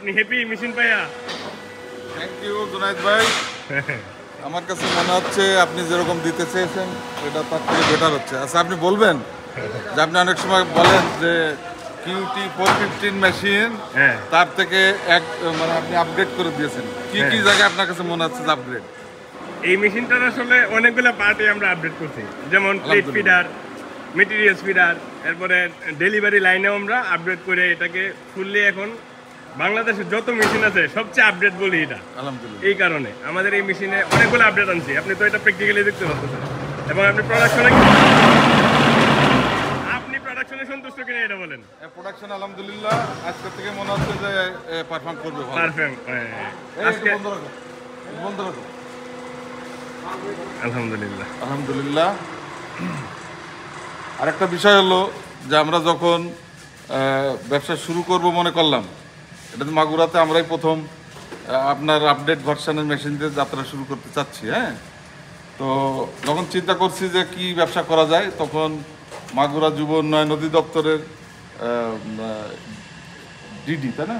আপনি happy machine পাইয়া? Thank you Junaid ভাই। আমার কাছে মনে হচ্ছে আপনি যেরকম দিতে চেয়েছেন এটা তার থেকে বেটার হচ্ছে। আচ্ছা, আপনি বলবেন যে আপনি অনেক সময় বলেন যে কিউটি 415 মেশিন হ্যাঁ তার থেকে মানে আপনি আপগ্রেড করে দিয়েছেন, কি কি হ্যাঁ। জায়গায় আপনার কাছে মনে হচ্ছে যে আপগ্রেড? এই মেশিনটার আসলে অনেকগুলো পার্টে আমরা আপডেট করছি, যেমন প্লেট আলহামদুলিল্লাহ। ফিডার, মেটেরিয়ালস ফিডার, এরপরে ডেলিভারি লাইনেও আমরা আপডেট করে এটাকে ফুললি এখন বাংলাদেশের যত মেশিন আছে সবচেয়ে আপডেট বলি এটা। আলহামদুলিল্লাহ। এই কারণে আমাদের এই মেশিনে অনেকগুলো আপডেট আনছি, আপনি তো এটা প্র্যাকটিক্যালি দেখতে পাচ্ছেন। এবং আপনি প্রোডাকশনে সন্তুষ্ট কিনা এটা বলেন। প্রোডাকশন আলহামদুলিল্লাহ আজকে থেকে মনে হচ্ছে যে পারফর্ম করবে ভালো। পারফেক্ট। আজকে বন্ধ রাখো। আলহামদুলিল্লাহ। আলহামদুলিল্লাহ। আরেকটা বিষয় হলো যে আমরা যখন ব্যবসা শুরু করব মনে করলাম, এটা তো মাগুরাতে আমরাই প্রথম আপনার আপডেট ভার্সনের মেশিন দিয়ে যাত্রা শুরু করতে চাচ্ছি। হ্যাঁ, তো যখন চিন্তা করছি যে কি ব্যবসা করা যায়, তখন মাগুরা যুব উন্নয়ন অধিদপ্তরের ডিডি, তাই না,